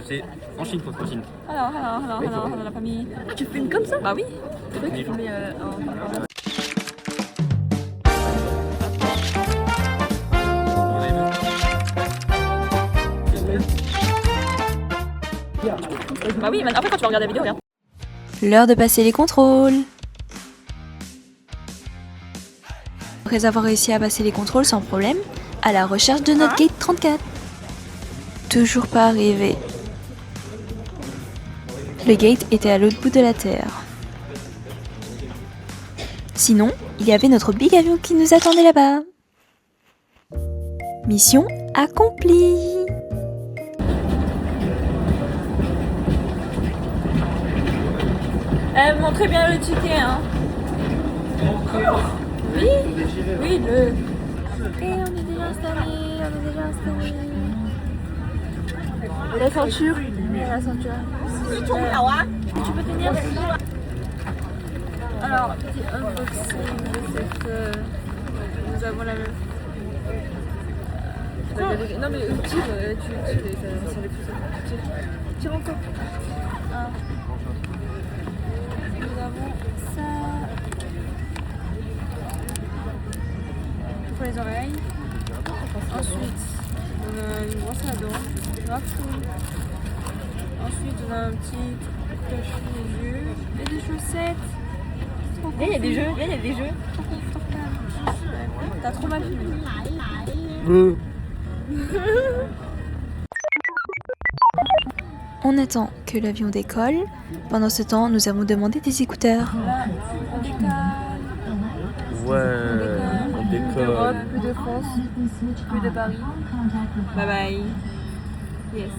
C'est en Chine, faut en Chine. Alors, la famille. Tu filmes comme ça? Bah oui. C'est vrai que tu filmais Bah oui, mais après quand tu vas regarder la vidéo, regarde. L'heure de passer les contrôles. Après avoir réussi à passer les contrôles sans problème, à la recherche de notre gate 34. Toujours pas arrivé. Le gate était à l'autre bout de la terre. Sinon, il y avait notre big avion qui nous attendait là-bas. Mission accomplie. Elle montrait bien le ticket, hein. Oui, oui, le... Et on est déjà installé, Et la ceinture. Tu peux tenir. Alors, petit unboxing de cette... nous avons la même... non mais tire, tu ça les pousse. Tire encore. Nous avons ça. Pour les oreilles. Ensuite, on a une brosse à dents. Ensuite, on a un petit cache les yeux. Et des chaussettes. Il y a des jeux. Trop confortable. T'as trop mal filmé. On attend que l'avion décolle. Pendant ce temps, nous avons demandé des écouteurs. Là, on décale. Ouais, on Plus décolle. d'Europe, plus de France, plus de Paris. Bye bye. Yes.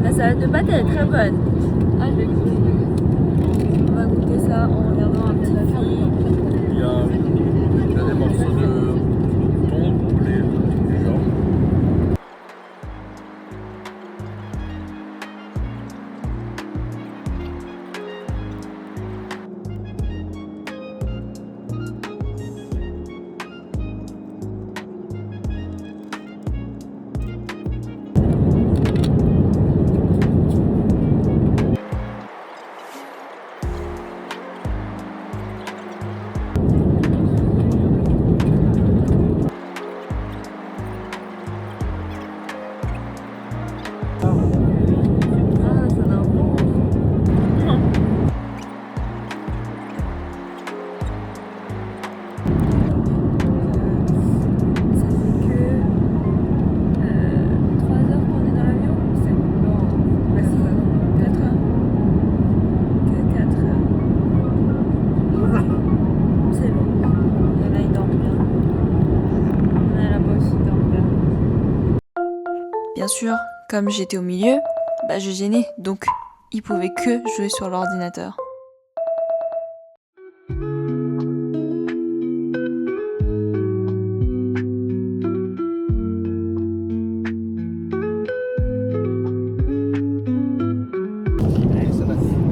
La salade de pâtes elle est très bonne. Ah, je vais goûter. On va goûter ça en regardant un petit film. Il y a des morceaux de thon, poulet, du genre. Bien sûr, comme j'étais au milieu, je gênais, donc ils pouvaient que jouer sur l'ordinateur.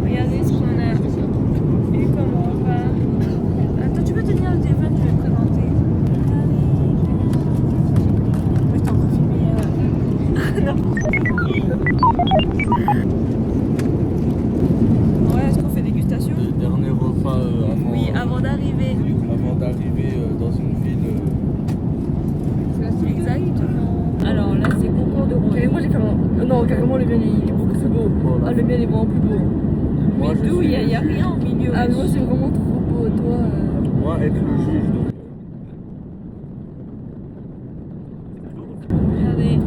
Regardez ce qu'on a eu comme repas. Attends, tu peux tenir le téléphone, je vais te présenter. Je t'en peux filmer. Ouais, est-ce qu'on fait dégustation? Le dernier repas avant. Oui, avant d'arriver. Avant d'arriver dans une ville. Exactement. Alors là, c'est concours de rôle. Moi j'ai fait un... Non, carrément le mien il est beaucoup plus beau. Voilà. Ah, le mien il est vraiment plus beau. Moi, Mais d'où il y a rien au milieu. Ah, moi c'est vraiment trop beau. Toi. Moi, être le juge. Regardez.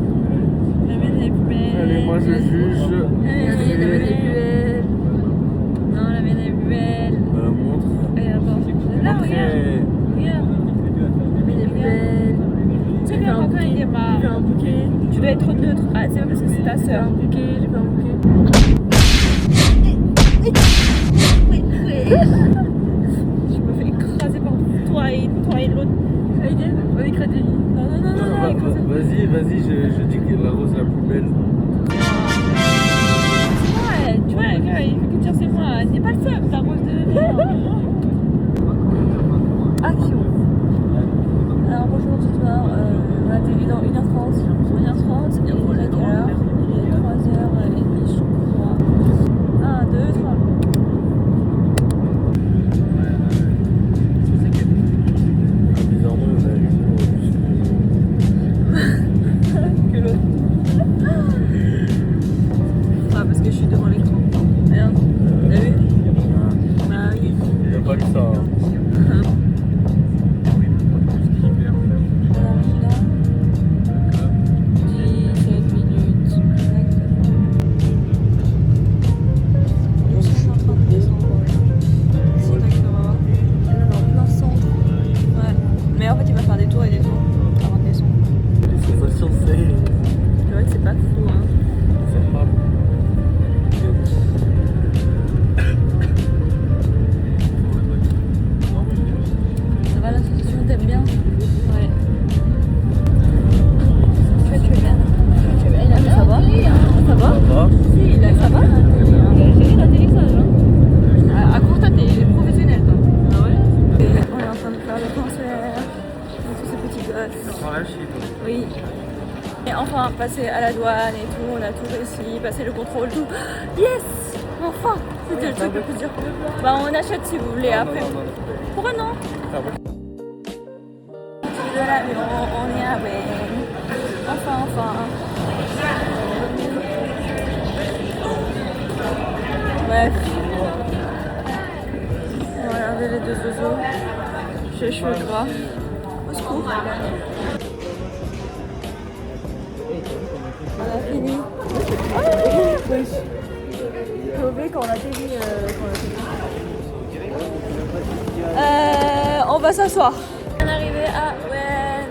La mienne elle est plus belle. Allez, moi je juge. Regardez, la mienne elle est plus belle. Non, la mienne elle est plus belle. Montre. Et attends. Là, regarde. Regarde. La mienne est belle. Tu sais, quand il est marre. Il fait un bouquet Ah, c'est pas parce que c'est ta soeur. J'ai pas un bouquet. Je me fais écraser par toi et l'autre. Aiden, on est crédit. Non, écraser. Vas-y, je dis que la rose la plus belle. Ouais, tu vois, il faut que tu c'est moi. N'est pas le seul, ta rose de. Action. Alors bonjour ce soir, on a télé dans 1h30. 1h30, et il est quelle heure? Il est 3h30 je crois. 1, 2, 3. Bizarrement, on a eu Que l'autre. Ah, parce que je suis devant l'écran. Merde. T'as vu? Bah oui. Il n'y a pas que ça. Hein. Alors là, 17 minutes. Exactement. Je suis en train de descendre. C'est d'accord. Là, on est en plein centre. Ouais. Mais en fait, il va faire des tours et des tours avant de descendre. Les sensations, C'est vrai que c'est pas fou, hein. c'est pas. Ça va, l'association, t'aimes bien? Ouais. Tu es bien. Ça va? Ça va? Va. Si, là, ça va? J'ai vu la télé, ça, genre. À court, t'es professionnel, toi. Ah ouais? Et on est en train de faire le concert. Et tous ces petits gosses. Sur la Chine. Oui. Et enfin, passer à la douane et tout, on a tout réussi, passer le contrôle, tout. Yes! Enfin! C'était le truc le plus dur. Bah, on achète si vous voulez après. Pourquoi non? De l'avion, on y avait. Enfin. Bref. On va regarder les deux oiseaux. J'ai les cheveux gras. Au secours. On a fini. Oui. J'ai oublié quand on a fini. On va s'asseoir. On est arrivé à Wen.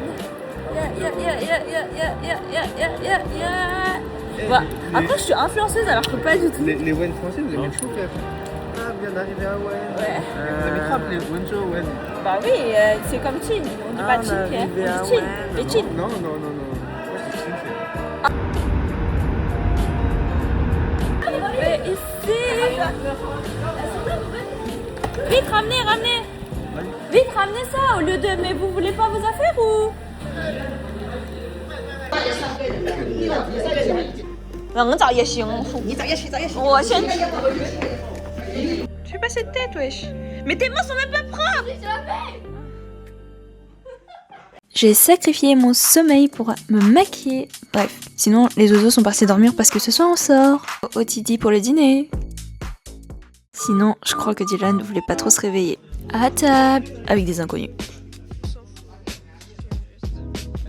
Voilà. Après, je suis influenceuse alors que pas du tout. Les Wen français, vous avez bien chaud quand même. Ah, bien d'arriver à Wen. Ouais. Vous avez trop appelé Wenjo Wen. Bah oui, c'est comme Chin. On dit pas Chin, Pierre. On dit Chin. Mais Chin. Non. Moi, c'est Chin, Mais ici. Vite, ramenez. Vite, ramenez ça au lieu de. Mais vous voulez pas vos affaires ou? Je fais pas cette tête, wesh. Mais tes mains sont même pas propres. J'ai sacrifié mon sommeil pour me maquiller. Bref, sinon les oiseaux sont partis dormir parce que ce soir on sort. Au Titi pour le dîner. Sinon, je crois que Dylan ne voulait pas trop se réveiller. À table, avec des inconnus.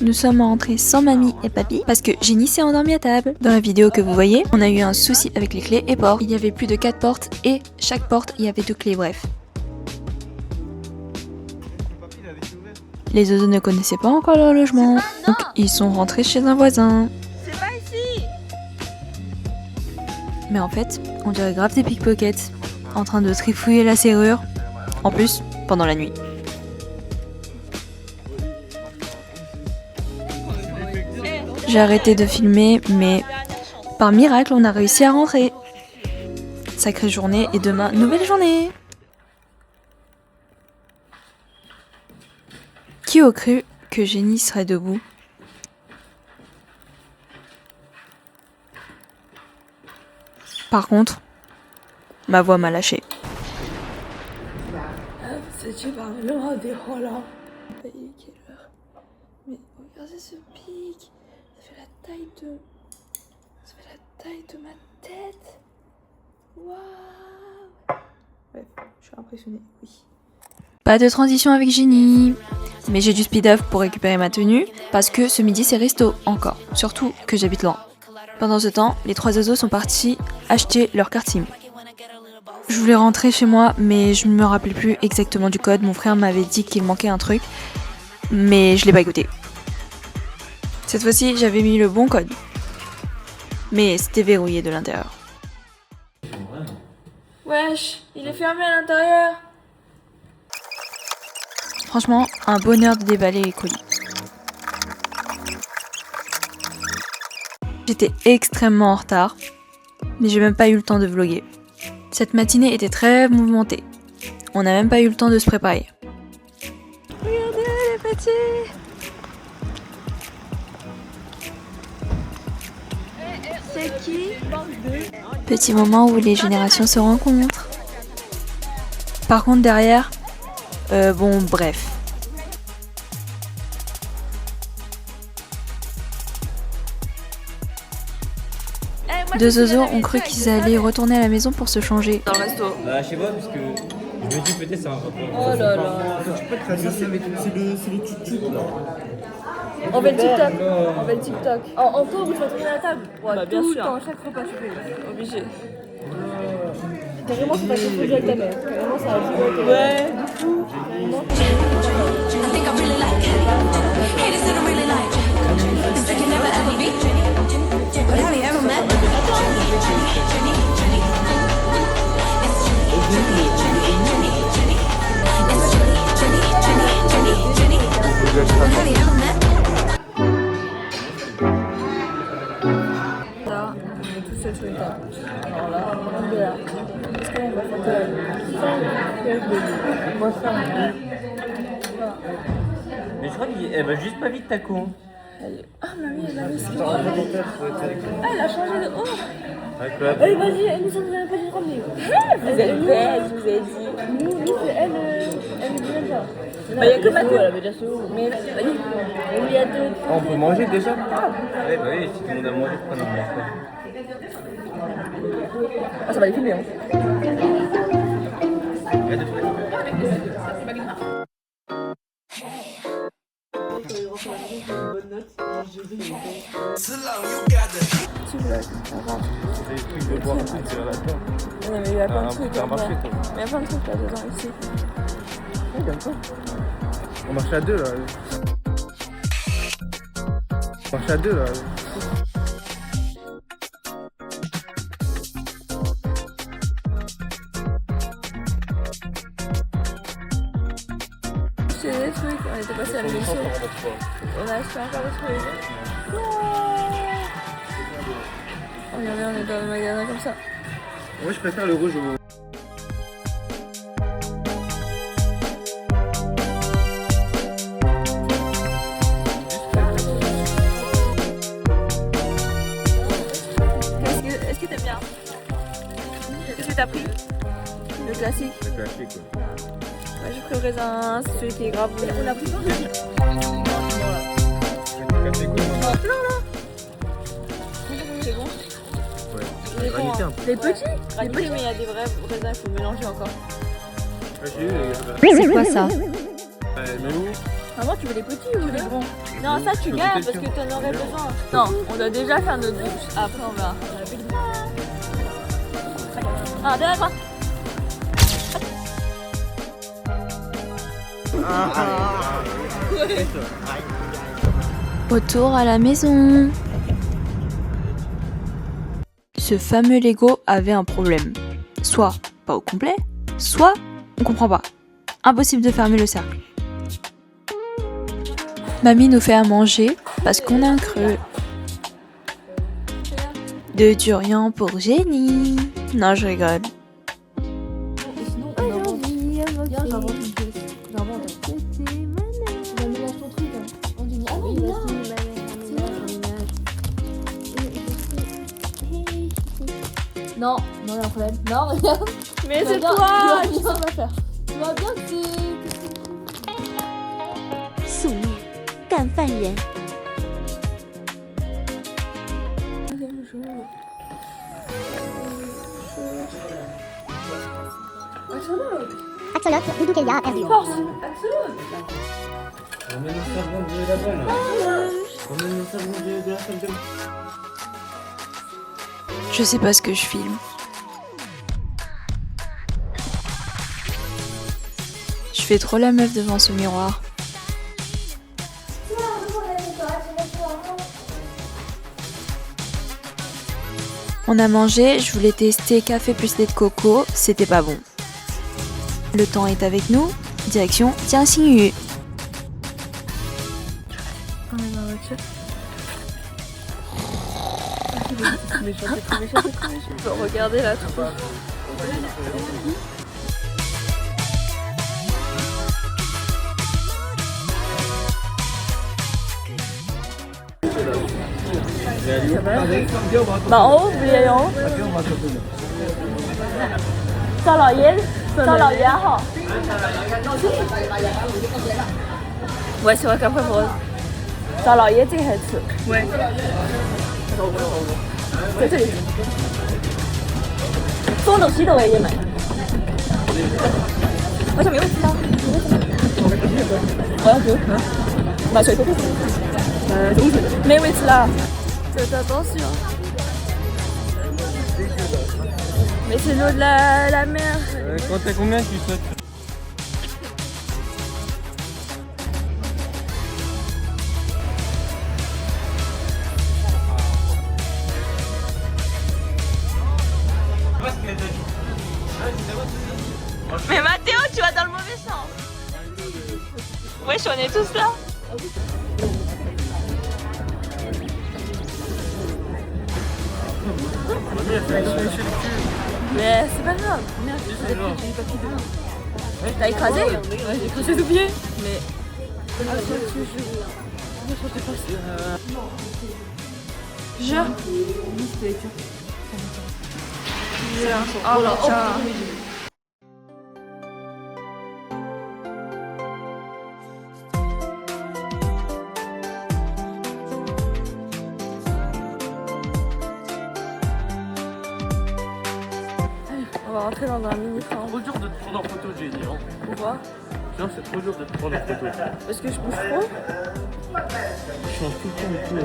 Nous sommes rentrés sans mamie et papy parce que Jenny s'est endormie à table. Dans la vidéo que vous voyez, on a eu un souci avec les clés et portes. Il y avait plus de 4 portes et chaque porte, il y avait 2 clés, bref. Les oiseaux ne connaissaient pas encore leur logement, donc ils sont rentrés chez un voisin. C'est pas ici. Mais en fait, on dirait grave des pickpockets, en train de trifouiller la serrure. En plus, pendant la nuit. J'ai arrêté de filmer, mais par miracle, on a réussi à rentrer. Sacrée journée et demain, nouvelle journée. Qui aurait cru que Jenny serait debout? Par contre, ma voix m'a lâché. C'est par l'heure des rollants. Il est quelle heure? Mais regardez ce pic. Ça fait la taille de ma tête. Waouh. Bref, je suis impressionnée, oui. Pas de transition avec Jenny. Mais j'ai du speed off pour récupérer ma tenue, parce que ce midi c'est resto, encore. Surtout que j'habite loin. Pendant ce temps, les 3 oiseaux sont partis acheter leur carte SIM. Je voulais rentrer chez moi, mais je ne me rappelais plus exactement du code. Mon frère m'avait dit qu'il manquait un truc, mais je l'ai pas écouté. Cette fois-ci, j'avais mis le bon code. mais c'était verrouillé de l'intérieur. Wesh, il est fermé à l'intérieur. Franchement, un bonheur de déballer les colis. J'étais extrêmement en retard, mais j'ai même pas eu le temps de vlogger. Cette matinée était très mouvementée. On n'a même pas eu le temps de se préparer. Regardez les petits! C'est qui? Petit moment où les générations se rencontrent. Par contre derrière, bon bref. Deux zozos ont cru qu'ils allaient retourner à la maison pour se changer. Dans le resto. Bah, je sais pas, parce que je me dis peut-être c'est un rapport. Oh là là. C'est le tutu là. On fait le TikTok. On fait le TikTok. Encore où tu vas tourner à la table. Ouais, bah, bien tout sûr. Tout le temps, chaque repas, je fais. Obligé. Carrément, c'est pas quelque chose avec ta mère. Carrément, ça a joué avec ta mère. Ouais, du coup. Là, on est tout seul sur une table. Alors là, on est là. Est-ce qu'on va faire ça? Moi, ça, Mais je crois qu'elle va juste pas vite ta con. Ah, mamie, elle a mis ce qu'il Ah, elle a changé de haut. D'accord. Allez, vas-y, elle nous a pas dit de ramener. Vous êtes bête, je vous ai dit. Nous, elle me dit même pas. Bah, il y a que Mathieu. Elle avait déjà ce haut. Mais vas-y, il y a deux. On peut manger déjà? Ouais, bah oui, si tout le monde a mangé, pourquoi on ne mange pas? Ah, ça va les filmer, hein. Il y a deux frères. Tu vlogs, avant. C'est des trucs de boire, c'est là-dedans. Non, mais il y a plein de trucs. T'as remarqué, toi? Il y a plein de trucs là-dedans, ici. On marche à deux là. On marche à deux là. C'est des trucs, on était passé à l'émission. On a acheté encore des trucs. Regardez, on est dans le magasin comme ça. Moi je préfère le rouge au. Est-ce que t'aimes bien? Qu'est-ce que t'as pris? Le classique. Le classique quoi. Ouais, j'ai pris le raisin, c'est celui qui est grave. On l'a pris pas? C'est bon? Ouais. Il est bon, Granité hein. un peu. Les petits? Les petits, mais il y a des vrais raisins, il faut mélanger encore. J'ai eu C'est quoi ça? mais où? Ah, moi, tu veux les petits ou les grands? Non, ça, tu gardes parce que t'en aurais besoin. Non, on doit déjà faire notre douche. Après, on verra. Ah, derrière toi. Retour à la maison. Ce fameux Lego avait un problème. Soit pas au complet, soit on comprend pas. Impossible de fermer le cercle. Mamie nous fait à manger parce qu'on a un creux. De durian pour Jenny. Non, je rigole. Non, non, il y a un problème. Non, regarde. Mais c'est toi! Tu vas faire. Tu vois bien que c'est. 宿命，干饭人。 Axolote, Doudou Kelia a perdu. Remets nos savons de là-bas là. Remets nos savons de la salle de bain. Je sais pas ce que je filme. Je fais trop la meuf devant ce miroir. On a mangé, je voulais tester café plus lait de coco, c'était pas bon. Le temps est avec nous, direction Jiangxinyu. On est dans la voiture. Je peux regarder la troupe. Bah en haut, vous voulez aller en haut? 赵老爷好。Ouais, c'est vrai qu'après, faut... 找老爷这个还吃。Ouais. 在这里。东斗西斗我也买。好像没位置吗？我要酒。买水喝。没位置了。Faites attention. Mais c'est l'eau de la mer. Quand t'as combien tu sautes? Mais Mathéo, tu vas dans le mauvais sens. Wesh, on est tous là. Mais c'est pas grave. Merde, j'ai pas pris de main. T'as écrasé? Ouais, j'ai écrasé le pied. Mais. Jure. Oh putain. On va rentrer dans un mini-train. Trop dur de te prendre en photo, j'ai dit. Hein. Pourquoi? Non, c'est trop dur de te prendre en photo. Parce que je bouge trop? Je change tout le temps et tout.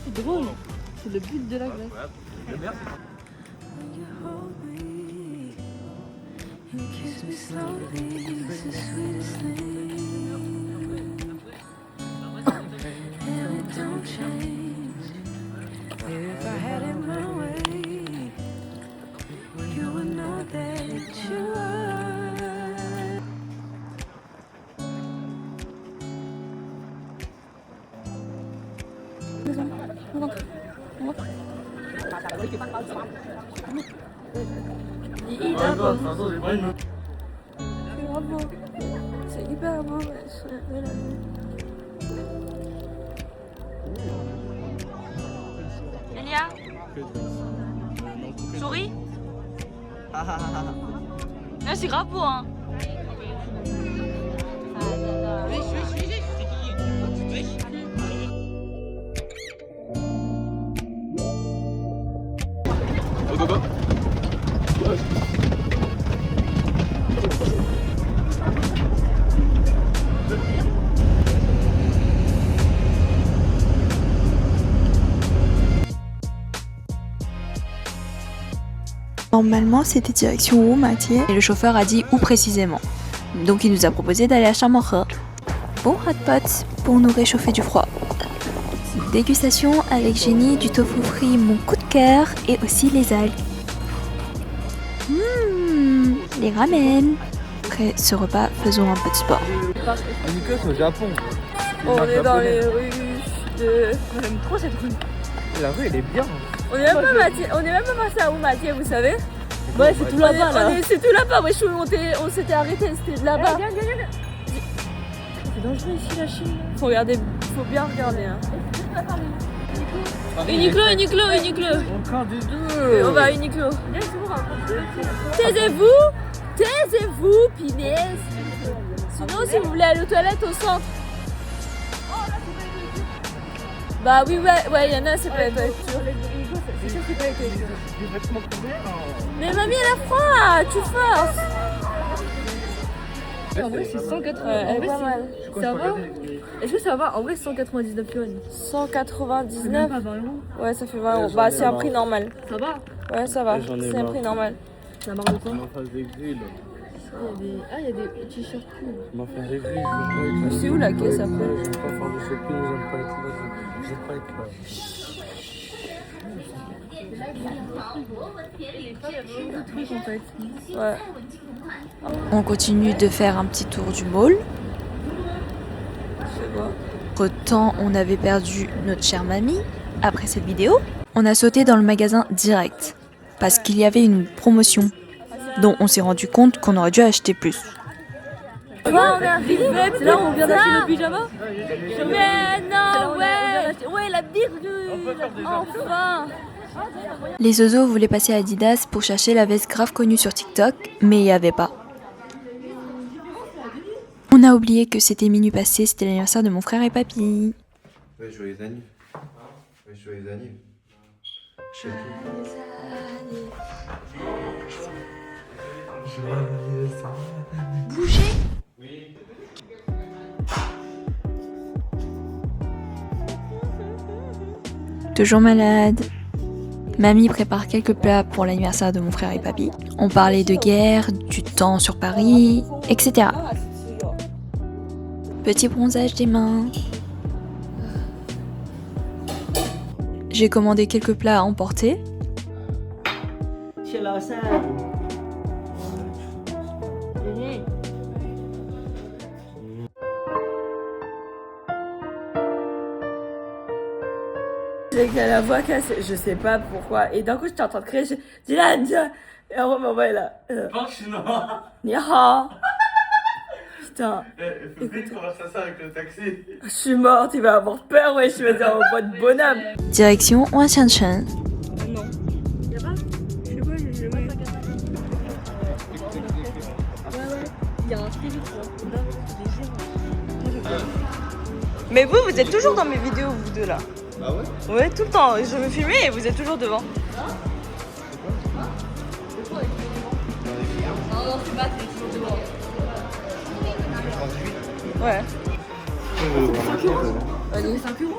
C'est drôle. C'est le but de la glace. C'est hyper beau. C'est grave beau. C'est hyper beau. Elia, souris. Non, c'est grave beau, hein. Normalement, c'était direction Wumatié et le chauffeur a dit où précisément. Donc il nous a proposé d'aller à Chamorro. Bon hot pot pour nous réchauffer du froid. Dégustation avec Jenny du tofu frit, mon coup de cœur, et aussi les algues. Les ramen. Après ce repas, faisons un peu de sport. Nico, c'est au Japon. On est dans les rues de... J'aime trop cette rue. La rue, elle est bien. On est même pas passé à Wumatié, vous savez? Ouais, c'est tout là-bas là. C'est tout là-bas, ouais, on s'était arrêté, c'était là-bas. C'est dangereux ici la Chine. Faut bien regarder. Hein. Uniqlo, Uniqlo, Uniqlo. Aucun des deux. On va à Uniqlo. Taisez-vous, taisez-vous, punaise. Sinon, si vous voulez aller aux toilettes au centre. Bah oui, ouais, il y en a, c'est pas les toilettes. Mais mamie, elle a froid, tu forces. En vrai, c'est 180. Elle est pas mal. Ça va? Est-ce que ça va? En vrai, 199 yuan. 199. Pas 20 euros. Ouais, ça fait 20 euros. Bah, c'est un prix normal. Ça va? Ouais, ça va. J'en ai C'est un marre. prix normal. Ça marche de quoi? Je m'en fasse des grilles. Il y a des t-shirts cool. Je m'en fais des grilles. Je veux pas être là. C'est où la caisse après? Je veux pas faire de shopping, j'aime pas être là. Je veux pas être là. Ouais. On continue de faire un petit tour du mall. C'est quoi? Entre-temps, on avait perdu notre chère mamie. Après cette vidéo, on a sauté dans le magasin direct parce qu'il y avait une promotion dont on s'est rendu compte qu'on aurait dû acheter plus. Tu vois, on est arrivé. C'est là où on vient d'acheter le pyjama? Mais non, ouais. Ouais, la virgule. Enfin. Les zozos voulaient passer à Adidas pour chercher la veste grave connue sur TikTok, mais il n'y avait pas. On a oublié que c'était minuit passé, c'était l'anniversaire de mon frère et papy. Ouais, joyeux anniv. Ouais, joyeux anniv. Je sais Toujours malade. Mamie prépare quelques plats pour l'anniversaire de mon frère et papy. On parlait de guerre, du temps sur Paris, etc. Petit bronzage des mains. J'ai commandé quelques plats à emporter. J'ai qu'à la voix cassée, je sais pas pourquoi. Et d'un coup, j'étais en train de crier, je dis Dylan, Dylan. Et on m'envoie là. Parle chinois. Ni hao. Putain, Fais une conversation avec le taxi. je suis morte, il va avoir peur, ouais, je vais être en mode bonhomme. Direction Wanshanchen. Non. Il y a un spirit, Mais vous êtes toujours dans mes vidéos, vous deux là. Ah ouais? Ouais, tout le temps. Je me filmais et vous êtes toujours devant. Ouais. Allez, 5 euros.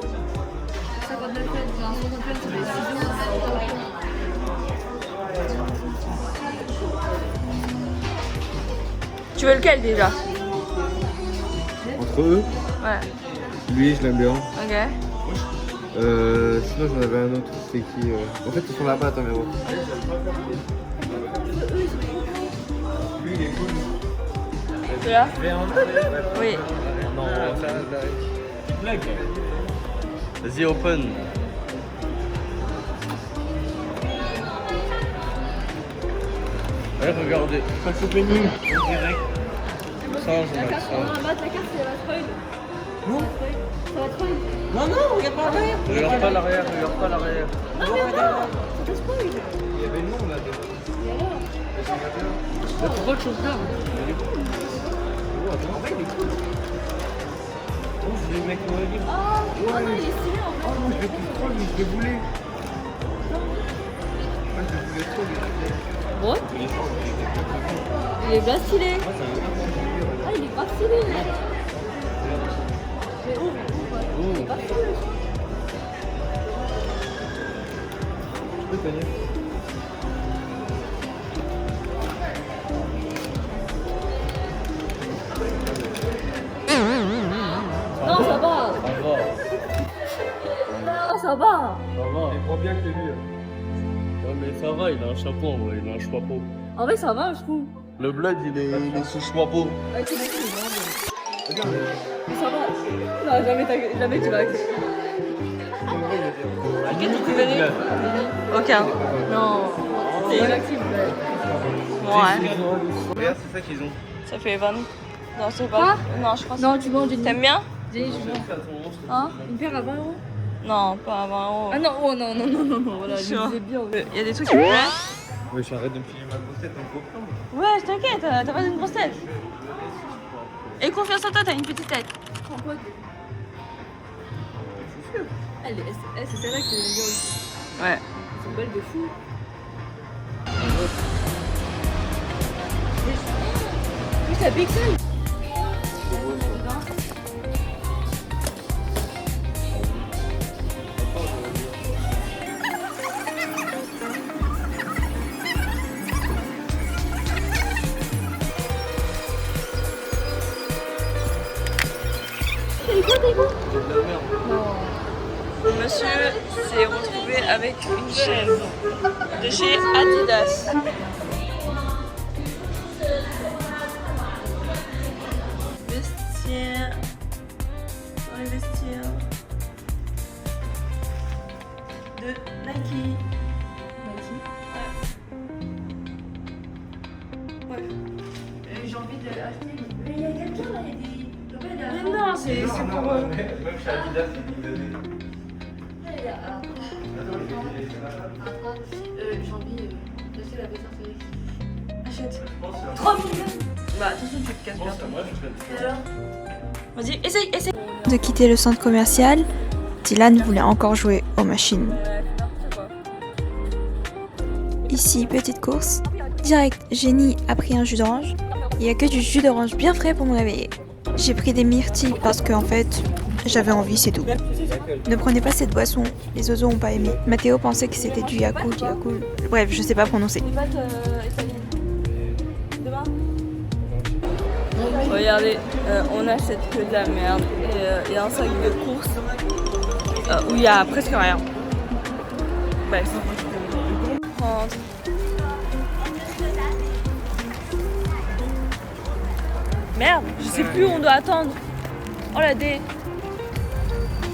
59 cents, j'ai un 60 cents, c'est des Tu veux lequel déjà? Entre eux, Ouais. lui, je l'aime bien. Ok. Sinon, j'en avais un autre. C'est qui En fait, ils sont là-bas, attends, mais bon. Lui, il est cool. Celui-là? Oui. Non, blague. Vas-y, open. Ouais, regardez. Pas de opening. Direct. Ça, je vais mettre ça. On va battre la carte, c'est la spoil. Non. Ça va spoil. Non, non, regarde pas l'arrière. Regarde pas l'arrière, regarde pas l'arrière. Ça va spoil. Il y avait le nom là. Mais pourquoi tu regardes? Oh, c'est des mecs libres. Oh non, il est stylé en fait. Oh non, je l'ai plus trop, mais je l'ai voulu. Moi, je le voulais trop, mais Bon. Il est bien stylé. Ah, il est pas stylé. Mais oh, il est pas stylé. je peux tenir. Non, ça va. Ça va. Non, ça va. Ça va. Il prend bien que lui. Non, mais ça va, il a un chapeau en vrai, il a un chapeau. En vrai, ça va, je trouve. Le bled, il est sous chapeau. Ouais, c'est vraiment bien. Mais ça va. Non, jamais tu vas. Quel tu verrais? Aucun. Non. C'est inactif. Ouais. Regarde, c'est ça qu'ils ont. Ça fait 20. Non, c'est pas. Quoi? Non, je pense. Non, tu manges une. T'aimes bien? J'ai, je mange. Hein? Une paire à 20 euros? Non, pas 20 euros. Ah non, oh non, non, non, non, non, voilà, je Sûr. disais bien. Il y a des trucs qui me plaisent. Oui, j'arrête de me filer ma grosse tête en copain. Ouais, je t'inquiète, t'as pas une grosse tête. Et confiance en toi, t'as une petite tête. C'est celle-là qui est bien aussi. Ouais. Elles sont belles de fou. Oui, c'est la pixel. Monsieur s'est retrouvé avec une chaise de chez Adidas. Vestiaire. Dans les vestiaires. De Nike. Ouais. J'ai envie de acheter. Mais il y a quelqu'un là, il y a des. Mais non, c'est pour eux. Même chez Adidas, il me donnait. J'ai envie d'acheter la vaisselle série. Achète. 3 000. Bah, attention, tu te casses bientôt. Vas-y, essaye. De quitter le centre commercial, Dylan voulait encore jouer aux machines. Ici, petite course. Direct, Jenny a pris un jus d'orange. Il n'y a que du jus d'orange bien frais pour me réveiller. J'ai pris des myrtilles parce que, en fait, j'avais envie, c'est tout. Ne prenez pas cette boisson, les oiseaux ont pas aimé. Mathéo pensait que c'était du Yakult. Bref, je sais pas prononcer. Les pâtes italiennes. Demain. Regardez, on achète que de la merde. Et il y a un sac de courses où il y a presque rien. Bref. Prendre. Merde, je sais plus où on doit attendre. Oh la dé.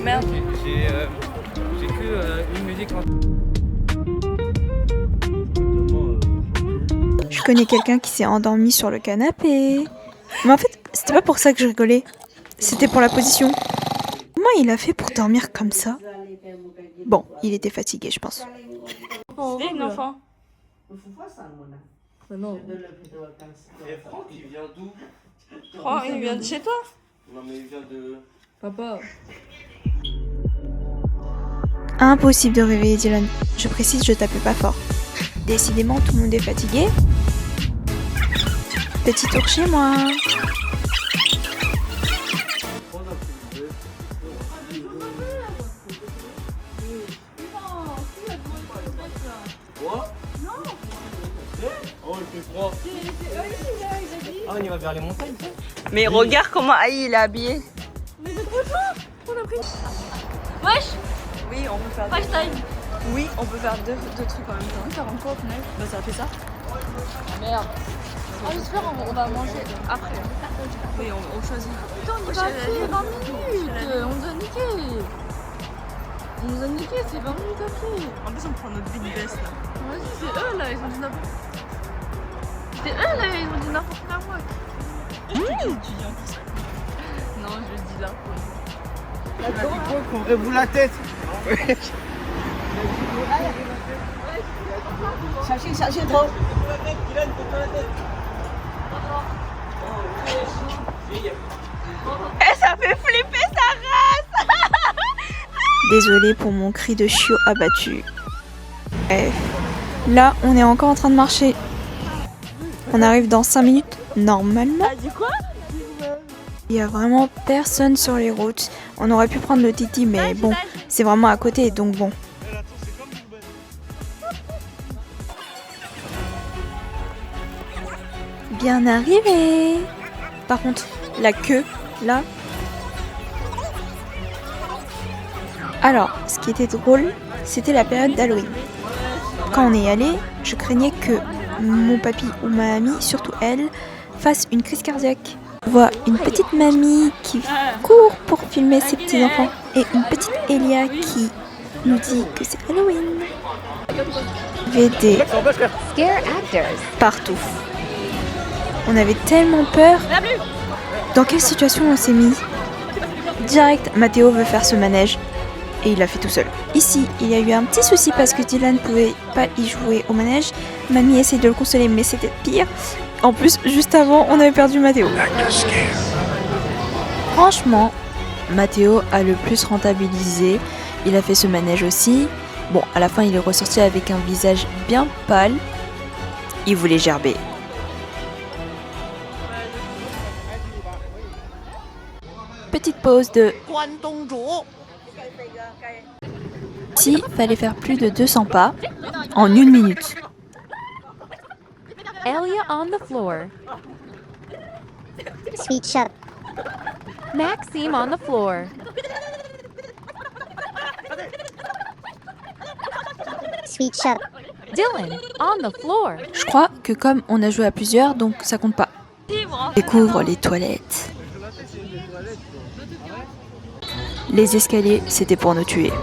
Merde. J'ai que une musique en... Je connais quelqu'un qui s'est endormi sur le canapé. Mais en fait, c'était pas pour ça que je rigolais. C'était pour la position. Comment il a fait pour dormir comme ça? Bon, il était fatigué, je pense. C'est une enfant. Bah non. Et Franck, il vient d'où? Oh, il vient de chez toi. Non mais il vient de... Papa. Impossible de réveiller Dylan. Je précise, je tapais pas fort. Décidément, tout le monde est fatigué. Petit tour chez moi. Quoi? Non. Oh, il fait froid. Ah, on y va vers les montagnes, ça? Mais regarde comment Aïe il est habillé. Mais c'est trop chaud. On a pris. Wesh. Oui, on peut faire. Time. Oui, on peut faire deux trucs en même temps. Ça rend quoi au final? Bah ça fait ça. Merde. Ah, j'espère on va manger après. Oui, on choisit. Putain, on y va après 20 minutes. On nous a niqué. On nous a niqué, c'est 20 minutes après. En plus on prend notre big best là. Vas-y, c'est eux là, ils ont dit n'importe quoi. C'est eux là, ils ont dit n'importe quoi. Non, je dis là. Couvrez-vous la tête. Cherchez trop. Eh, ça fait flipper sa race. Désolée pour mon cri de chiot abattu. Bref. Là, on est encore en train de marcher. On arrive dans 5 minutes, normalement. T'as dit quoi? Il y a vraiment personne sur les routes. On aurait pu prendre le Titi, mais bon, c'est vraiment à côté, donc bon. Bien arrivé. Par contre, la queue, là. Alors, ce qui était drôle, c'était la période d'Halloween. Quand on est allé, je craignais que mon papy ou ma mamie, surtout elle, fasse une crise cardiaque. Je vois une petite mamie qui court pour filmer ses petits-enfants et une petite Elia qui nous dit que c'est Halloween. VD partout. On avait tellement peur. Dans quelle situation on s'est mis? Direct, Mathéo veut faire ce manège. et il l'a fait tout seul. Ici, il y a eu un petit souci parce que Dylan ne pouvait pas y jouer au manège. Mamie essaye de le consoler, mais c'était pire. En plus, juste avant, on avait perdu Mathéo. Franchement, Mathéo a le plus rentabilisé. Il a fait ce manège aussi. Bon, à la fin, il est ressorti avec un visage bien pâle. Il voulait gerber. Petite pause de... Ici, fallait faire plus de 200 pas en 1 minute. Elia on the floor. Sweet shut. Maxime on the floor. Sweet shut. Dylan on the floor. Je crois que comme on a joué à plusieurs, donc ça compte pas. Découvre les toilettes. Les escaliers, c'était pour nous tuer.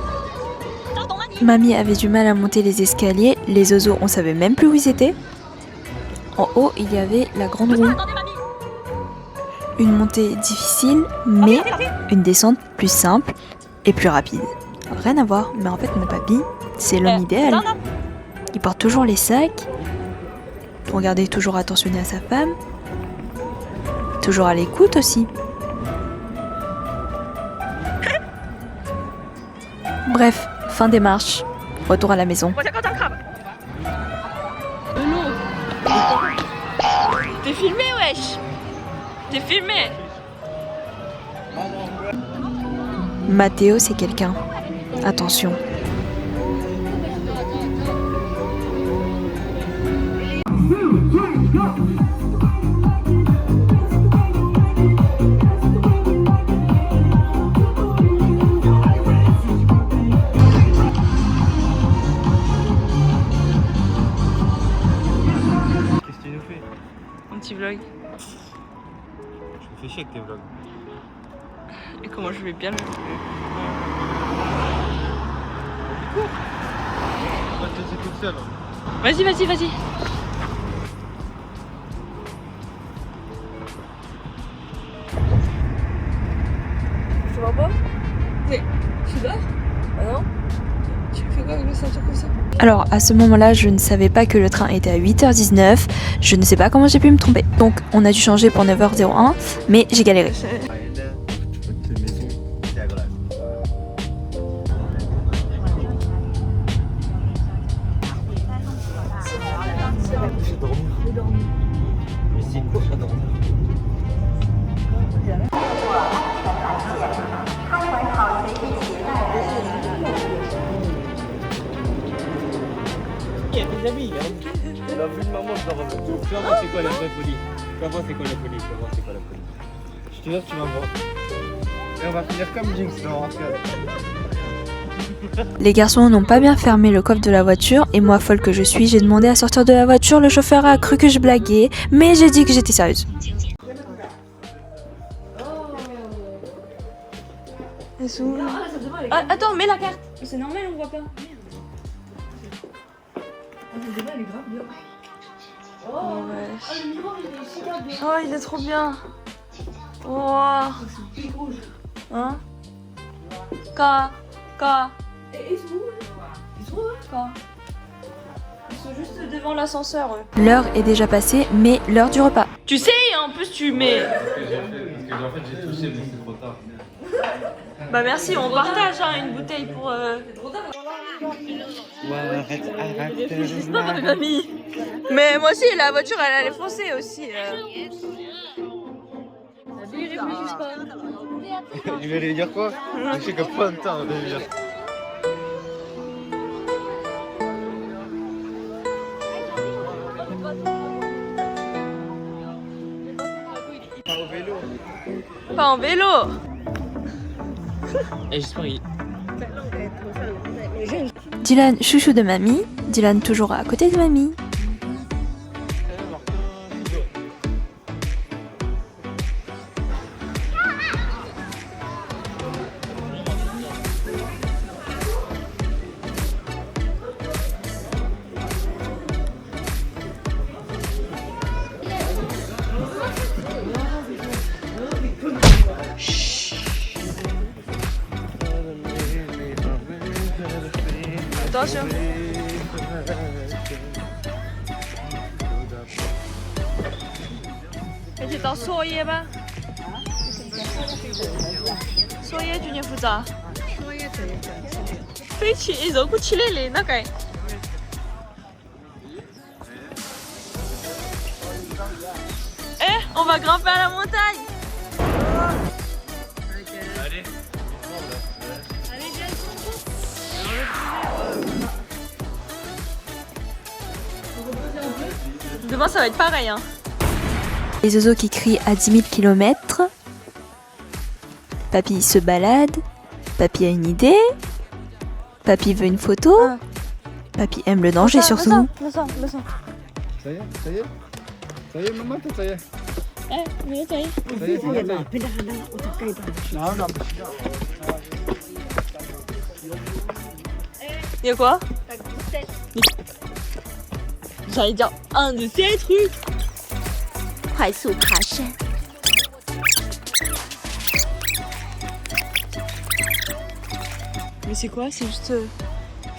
Mamie avait du mal à monter les escaliers, les oiseaux, on savait même plus où ils étaient. En haut, il y avait la grande roue. Une montée difficile, mais une descente plus simple et plus rapide. Rien à voir, mais en fait, mon papy, c'est l'homme idéal. Il porte toujours les sacs, pour garder toujours attentionné à sa femme, toujours à l'écoute aussi. Bref, fin des marches, retour à la maison. T'es filmé, wesh. T'es filmé. Mathéo, c'est quelqu'un. Attention. Qu'est-ce que tu nous fais? Un petit vlog. Je me fais chier avec tes vlogs. Et comment je vais bien le... On va te laisser toute seule. Vas-y, vas-y, vas-y. Je vois pas. Mais tu dors? Ah non? Tu fais quoi avec le ceinture comme ça? Alors, à ce moment-là, je ne savais pas que le train était à 8h19. Je ne sais pas comment j'ai pu me tromper. Donc, on a dû changer pour 9h01, mais j'ai galéré. Mais c'est quoi ça dormir? Il y a des amis, hein. On a vu une maman, je leur remets. Tu vas voir c'est quoi la vraie folie. Tu vas voir c'est quoi la folie. Tu vas voir c'est quoi la folie. Je te jure, tu vas voir. Et on va finir comme Jinx dans Arcade. Les garçons n'ont pas bien fermé le coffre de la voiture et moi, folle que je suis, j'ai demandé à sortir de la voiture. Le chauffeur a cru que je blaguais, mais j'ai dit que j'étais sérieuse. Ah, attends, mets la carte. C'est normal, on voit pas. Oh, il est trop bien. Oh. Hein? Ils sont juste devant l'ascenseur. L'heure est déjà passée, mais l'heure du repas. Tu sais, en plus tu mets... Parce que en fait j'ai touché mais c'est trop tard. Bah merci, on partage hein, une bouteille pour... Mamie. Mais moi aussi, la voiture, elle allait foncer aussi. Je vais lui dire quoi? Je sais que pas de temps déjà. Pas au vélo. Pas en vélo. Et j'espère qu'il... Dylan, chouchou de mamie. Dylan toujours à côté de mamie. 多少？而且到作业吧？作业就念负责。作业这一个。飞起肉骨起来的那个。Eh, on va grimper à la montagne. Allez. Demain ça va être pareil hein. Les oiseaux qui crient à 10 000 km. Papy se balade. Papy a une idée. Papy veut une photo. Papy aime le danger surtout. Le sang. Ça y est, ça y est. Ça y est, maman, ça y est. Mais ça y est. Ça y est, c'est bon. Non, non. Y'a quoi? J'allais dire un de ces trucs. Mais c'est quoi? C'est juste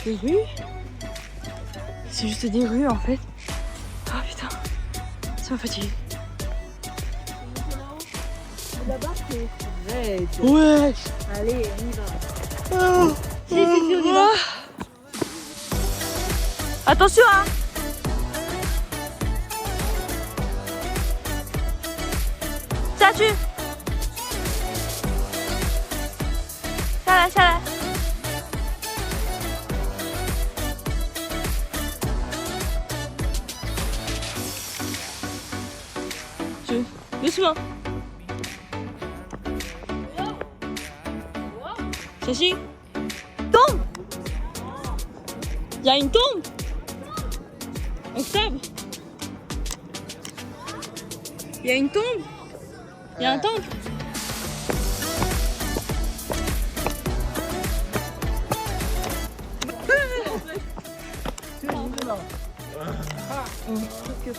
des rues? C'est juste des rues en fait. Oh putain, ça m'a fatigué. Là-bas, c'est vrai. Ouais. Allez, on y va. Oh. Si, on y va. Attention hein. Statue. Ça là. Doucement. Ceci. Tombe. Il y a une tombe. Octobre. Il y a une tombe. Il y a un temple. Je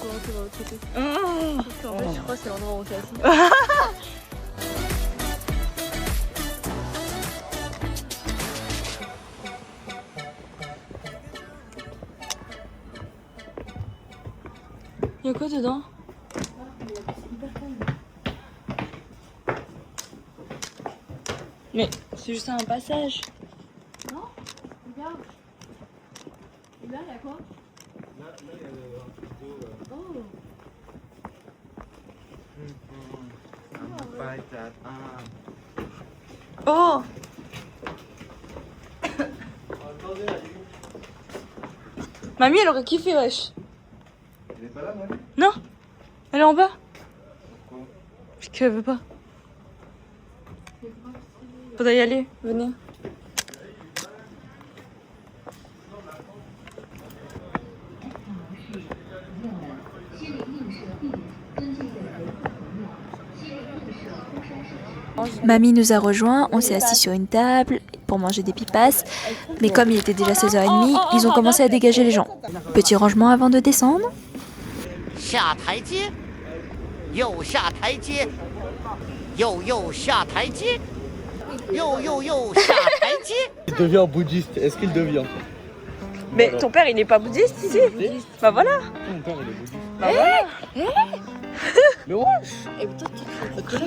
crois que c'est l'endroit où on s'est assis. Y'a quoi dedans? Mais c'est juste un passage. Non, regarde. Et là, il y a quoi? Là, il y a un truc d'eau. Oh. Oh! Mamie, elle aurait kiffé, wesh. Elle est pas là, Marie? Non, elle est en bas. Pourquoi? Parce qu'elle veut pas. Faudrait y aller, venez. Mamie nous a rejoints, on s'est assis sur une table pour manger des pipas, mais comme il était déjà 16h30, ils ont commencé à dégager les gens. Petit rangement avant de descendre. 下台阶，又下台阶，又下台阶，又下台阶。Il devient bouddhiste. Est-ce qu'il devient? Mais ton père il est pas bouddhiste ici? Bah voilà. Mon père, il est bouddhiste. Bah voilà. Mais ouais. Et toi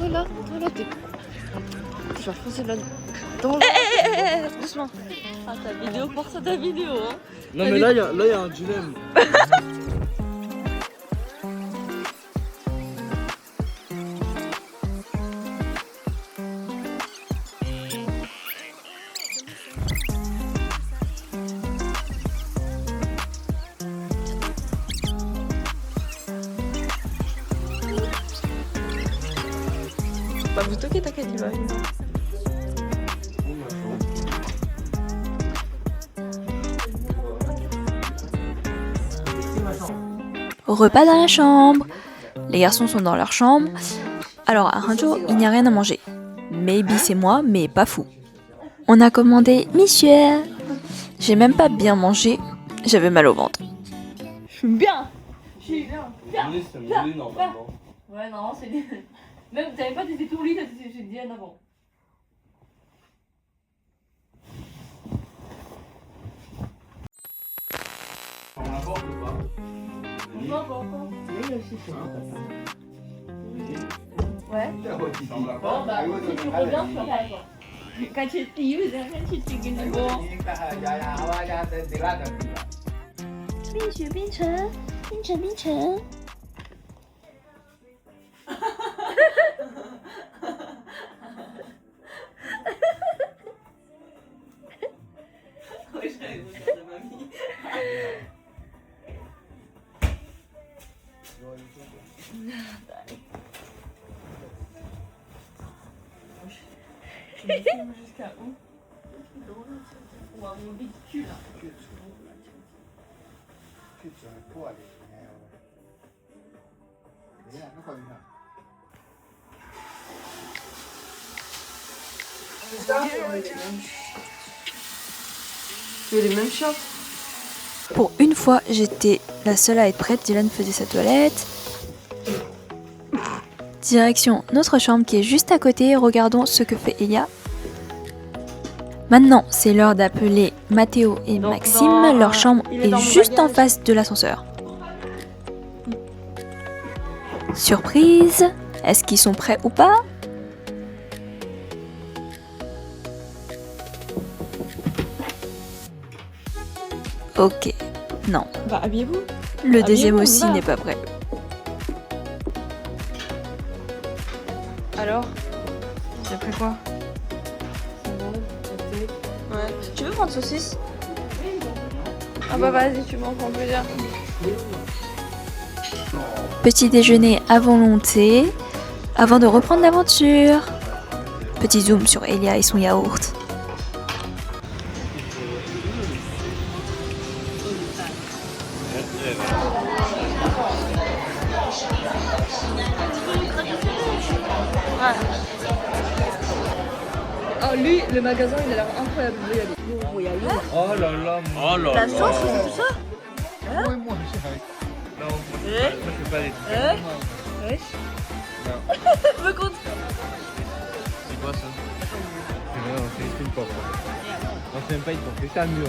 là, t'es. Tu vas foncer là. Dans le. Doucement. Ah ta vidéo, pense à ta vidéo hein. Non, mais là, il y a un dilemme. Bah vous toquez t'inquiète il va venir. Repas dans la chambre. Les garçons sont dans leur chambre. Alors à Hangzhou, il n'y a rien à manger. Maybe c'est moi, mais pas fou. On a commandé Monsieur. J'ai même pas bien mangé, j'avais mal au ventre. Je suis bien. Je suis bien. C'est mon normalement. Ouais non c'est bien. Même t'avais pas testé ton lit, t'as testé chez Diane avant. Ouais. Bon, bah, si tu reviens, je ferai attends. Quand tu te quand tu te gueules, bon. 冰雪冰城，冰城冰城。Jusqu'à où? On va monter du cul là. Tu veux les mêmes shorts? Pour une fois, j'étais la seule à être prête. Dylan faisait sa toilette. Direction notre chambre qui est juste à côté. Regardons ce que fait Elia. Maintenant, c'est l'heure d'appeler Mathéo et Maxime. Leur chambre est juste en face de l'ascenseur. Surprise! Est-ce qu'ils sont prêts ou pas? Ok, non. Bah, habillez-vous. Le deuxième Habillez-vous, aussi on va. n'est pas prêt. Alors? J'ai pris quoi? Ouais. Tu veux prendre saucisse? Ah bah vas-y, tu m'en prends plusieurs. Petit déjeuner à volonté, avant de reprendre l'aventure. Petit zoom sur Elia et son yaourt. Oh, lui, le magasin, il a l'air incroyable. Vous y aller. Oh là là. Oh là La là. sauce, c'est tout ça? Oui, moi, non, ça fait pas des trucs. Wesh. Non. Me compte. C'est quoi ça? C'est vrai, c'est une pop. Non, c'est même pas une pop, c'est un mur.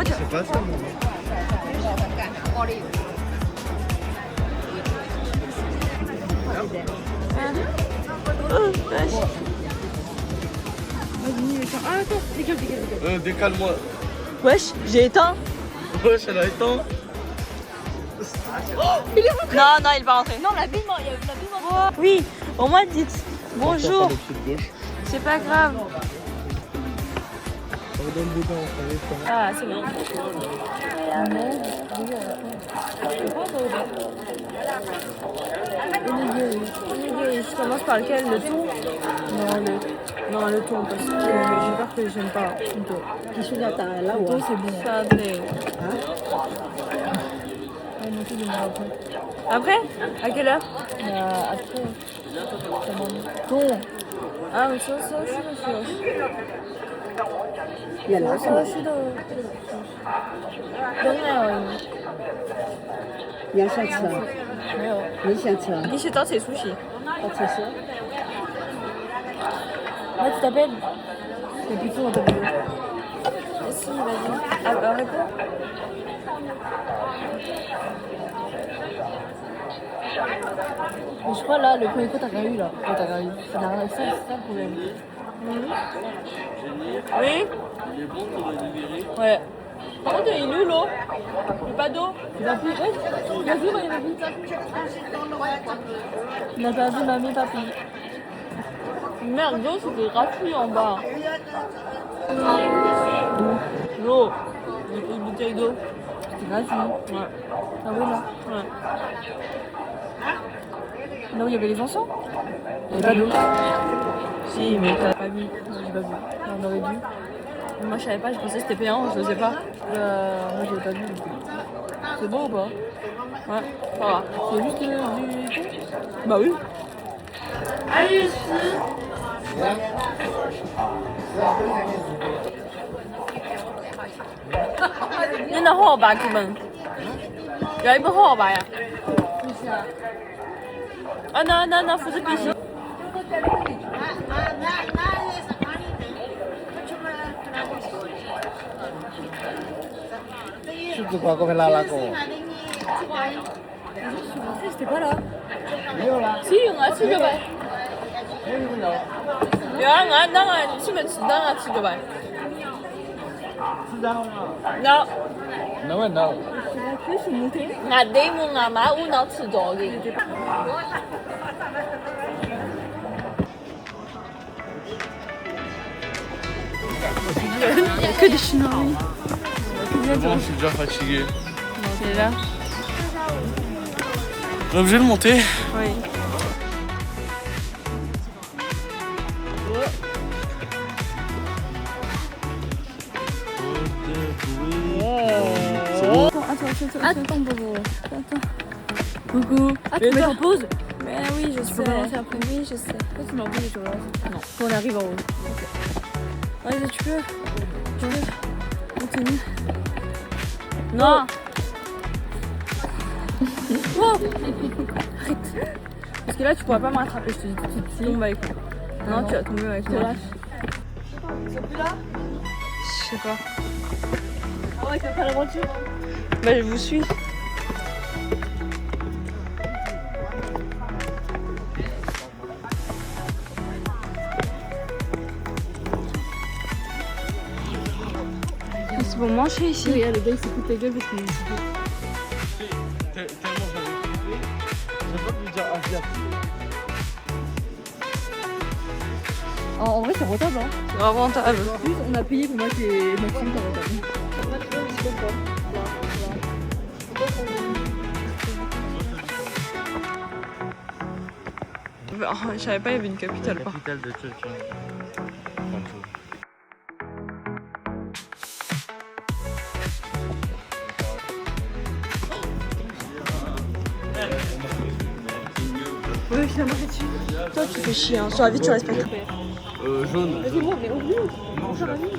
C'est pas ça, mon gars. Décale-moi. Wesh, j'ai éteint. Wesh, elle a éteint. Non, non, il va rentrer. Non, l'habillement, il y a l'habillement. Oui, au moins dites bonjour. C'est pas grave. Ah, c'est bon. Onigiri, je commence par lequel? Le thon? Non, le thon, parce que j'ai peur que j'aime pas. Le thon, c'est bon. Ça, c'est... Après? À quelle heure? Après. Thon. Ah, mais ça, je suisいや、そうしろ。等等。你要下车？没有。没下车？你去找谁出去？到厕所。Moi, tu t'appelles? Et puis, on t'appelle. Si, vas-y. Ah, bah, réponds. Mais je crois là, le premier coup, t'as rien eu là. Ouais, t'as rien eu. Ça n'a rien à faire, c'est ça le problème. Oui? Ouais. Par contre, il est où l'eau? Il n'y a pas d'eau? Il a plus. Ouais, il a vu, il a vu. Il a perdu mamie, papy. Merde, l'eau, c'était gratuit en bas. L'eau. Une bouteille d'eau. C'était gratuit. Ouais. Ah oui, là. Ouais. Là où il y avait les encens? Il n'y avait pas d'eau. Si, mais t'as pas vu. J'ai pas vu. On aurait dû. Moi, je savais pas, je pensais que c'était payant, je sais pas. Moi, j'avais pas vu. C'est bon ou pas? Ouais, ça va. C'est juste du thon? Bah oui. Allez, ici. 你那号吧，哥们，要一本号吧呀？啊，那不是必须。 Surtout quand on fait la laco. C'était pas là. Si, on a 700. 야, 나 치면 진짜 700. No. No. Nga dei mo nga ma una 700. Il y a que des Chinois. Bon, je suis déjà fatigué. C'est là. On est obligé de monter. Oui. Attends, Bobo. Coucou. Ah, tu mets en pause? Mais oui, je sais. Tu peux pas lancer après? Oui, je sais. Pourquoi tu m'as pause et tu relances? Non. Quand on arrive en haut. Vas-y, tu peux. Continue. Non. Oh. Arrête. Parce que là, tu pourras pas me rattraper, je te dis tout de suite. Tu tombes avec moi. Non, tu vas tomber avec moi. Ils sont plus là? Je sais pas. Ah ouais, c'est pas l'aventure? Bah, je vous suis. C'est pour manger ici. Regarde, le gars il se fout ta gueule parce qu'il est ici. Tellement j'avais kiffé, j'ai pas pu dire asiatique. En vrai, c'est rentable. Hein. C'est grave rentable. En plus, on a payé pour moi et Maxime, c'est rentable. Je savais pas, il y avait une capitale. La capitale de Tchétchène. Oui, je l'ai marché dessus. Toi, tu fais chier, hein. Sur la vie, tu respectes. Jaune. Vas-y, bon, mais oublie. Non, je l'ai appelé.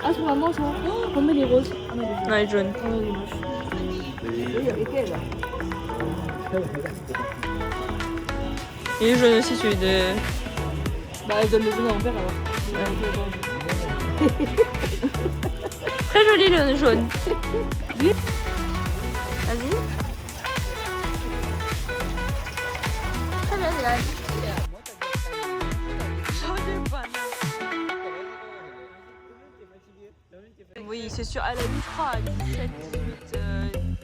Ah, c'est vraiment ça. On met les roses. Non, elle est jaune. Il est jaune aussi, celui de. Bah, elle donne le jaune à l'envers alors. Très joli le jaune. Vas-y. Très bien, Dylan. Oui, c'est sûr. Elle a mis, je crois, à 17, 18,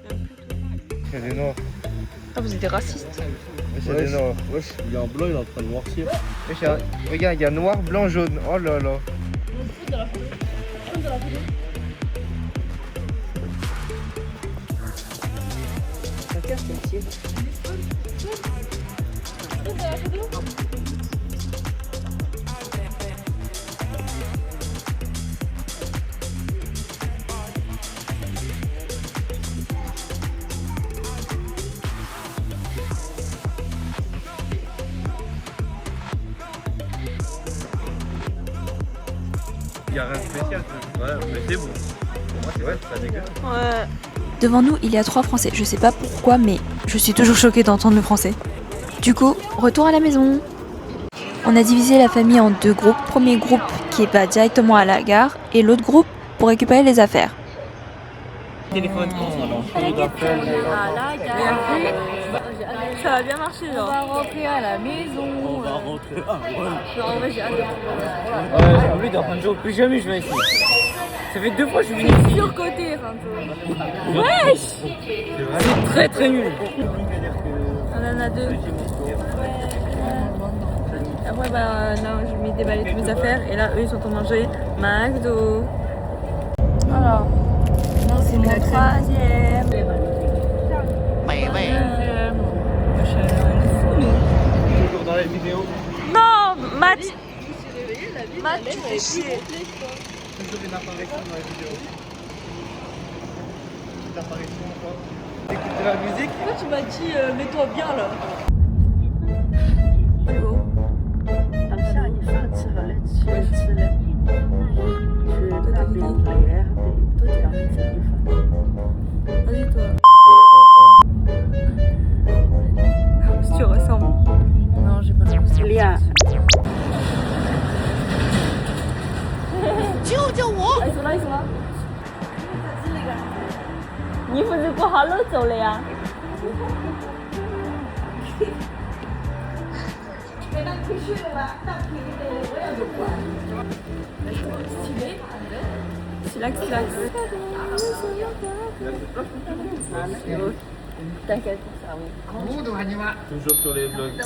même plus tôt. C'est des noirs. Ah, vous êtes des racistes. C'est des noirs. Wesh, il y a un blanc, il est en train de noircir. Regarde, il y a noir, blanc, jaune. Oh là là. Il y a rien de spécial. Ouais, mais c'est bon. Pour moi, c'est vrai, c'est pas dégueu. Ouais. Devant nous, il y a 3 Français. Je sais pas pourquoi, mais je suis toujours choquée d'entendre le français. Du coup, retour à la maison. On a divisé la famille en 2 groupes. Premier groupe qui va directement à la gare et l'autre groupe pour récupérer les affaires. Téléphone. À la gare. Ça va bien marcher, genre. On va rentrer à la maison. On va rentrer. Ah, ouais. En vrai, j'ai hâte de Ouais, en plus, dans Ranjo, plus jamais je vais ici. Ça fait 2 fois que je suis venu ici. surcoté, Ranjo. Wesh! C'est très très nul. On en a 2. Après, bah, là, je vais déballer toutes mes affaires. Et là, eux, ils sont en manger McDo. Voilà. C'est mon 3e. Bye bye. Toujours dans la vidéo. Non, Matt. Matt, tu fais chier. Toujours une apparition dans la vidéo. Petite apparition encore. T'écoutes de la musique? Pourquoi tu m'as dit mets-toi bien là? Allô? Vas-y toi. Si tu ressembles. Non, j'ai pas l'impression. Léa. 救救我！ Ils sont là, ils sont là. 衣服是不好漏走了呀。Chillax, chillax. T'inquiète pour ça, oui. Toujours sur les vlogs.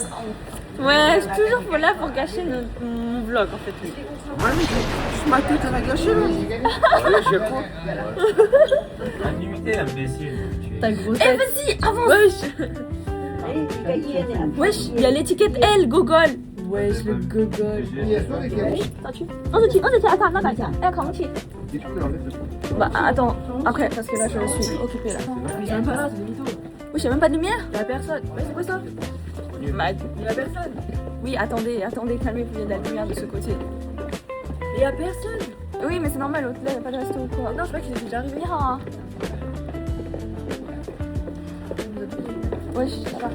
Ouais, je suis toujours là pour gâcher mon vlog en fait. Ouais, je crois. Limité, imbécile. Ta grosse tête. Vas-y, avance. Wesh. Wesh, il y a l'étiquette L, Gogol. Wesh, le Gogol. Bah attends, après, parce que là je suis occupée là. Mais j'ai même pas là, c'est demi-tour. Oui, j'ai même pas de lumière. Il y a personne. Ouais, c'est quoi ça? Bah, il y a personne. Oui, attendez, calmez-vous, il y a de la lumière de ce côté. Il y a personne. Oui, mais c'est normal, là, il n'y a pas de resto ou quoi. Non, je sais pas qu'il est déjà arrivé. Hein. Ouais, ça va.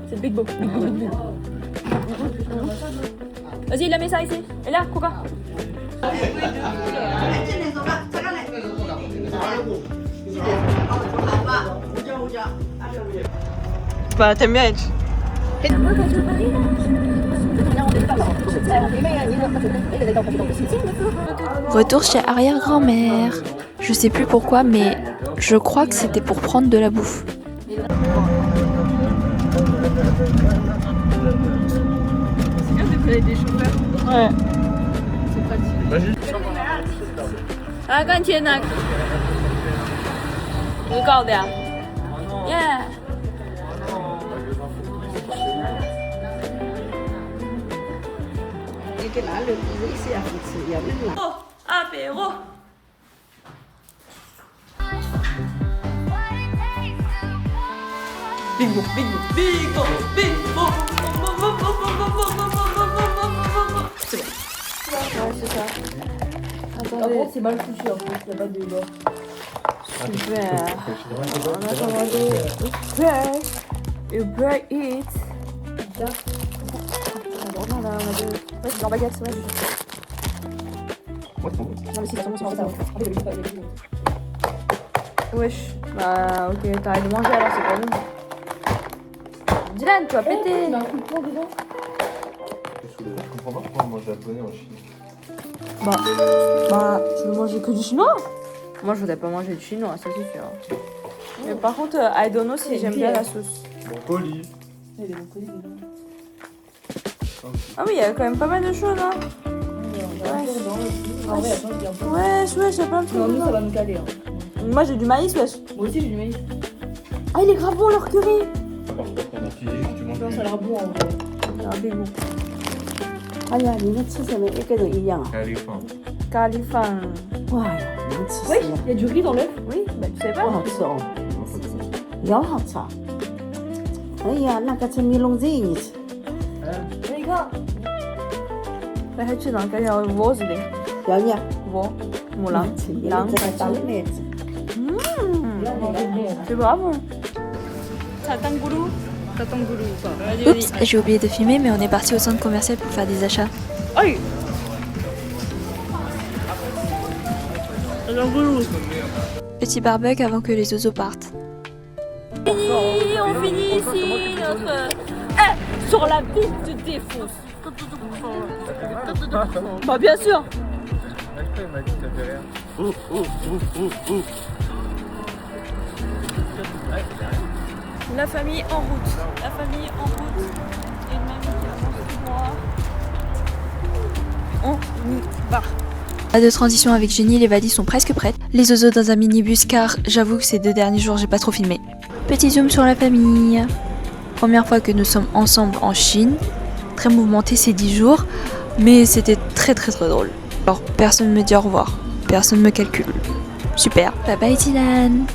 C'est le Big Bo. Vas-y, il a mis ça ici. Et là, quoi? Bah, t'aimes bien être. Retour chez arrière-grand-mère. Je sais plus pourquoi, mais je crois que c'était pour prendre de la bouffe. C'est bien de connaître des chauffeurs. Ouais. C'est pratique. Ah, 干天呐！你搞的呀？耶！apéro. Bingo, bingo, bingo, bingo. C'est bon. Ouais, c'est ça. Attendez, c'est mal foutu en fait, il n'y a pas de débat. Super. On a commandé Uber. Uber Eats. Non, là, on a deux. Ouais, c'est leur baguette, c'est vrai. Non, mais si, c'est vraiment ça. Wesh. Bah, ok, t'arrêtes de manger alors, c'est pas nous. Dylan, tu vas péter. Je comprends pas pourquoi on mange japonais en Chine. Bah, tu veux manger que du chinois? Moi, je voudrais pas manger du chinois, ça c'est sûr. Mais par contre, I don't know si j'aime bien la sauce. Broccoli. Ah oui, il y a quand même pas mal de choses, hein. Wesh, wesh, il y a plein de trucs. Nous, ça va nous caler. Hein. Moi, j'ai du maïs, wesh. Moi aussi, j'ai du maïs. Ah, il est grave bon, leur curry. Tu manges Non, ça a l'air bon en vrai. Il y a un big bon. 哎呀，你们吃什么一个人一样啊？咖喱饭。哇呀，你们吃 Oui, 什么？ il y a du riz dans l'œuf. Oui, bah tu savais 不 pas. 好吃哦，有好吃啊。哎呀，那个是米龙子，你吃。你看，那还去哪个叫窝子的？要呀，窝，母狼，狼这个当妹子。c'est bravo. Tatangoulou. Tatangoulou quoi. Oups, j'ai oublié de filmer, mais on est parti au centre commercial pour faire des achats. Aïe. Tatangoulou. Petit barbecue avant que les oiseaux partent. On finit ici notre... sur la ville de défonce. Bah bien sûr. Il m'a dit que ça fait rien. La famille en route. La famille en route. Et une mamie qui avance tout droit. On y va. Pas de transition avec Jenny, les valises sont presque prêtes. Les oiseaux dans un minibus car j'avoue que ces 2 derniers jours j'ai pas trop filmé. Petit zoom sur la famille. Première fois que nous sommes ensemble en Chine. Très mouvementé ces 10 jours. Mais c'était très drôle. Alors personne me dit au revoir. Personne me calcule. Super. Bye bye Dylan.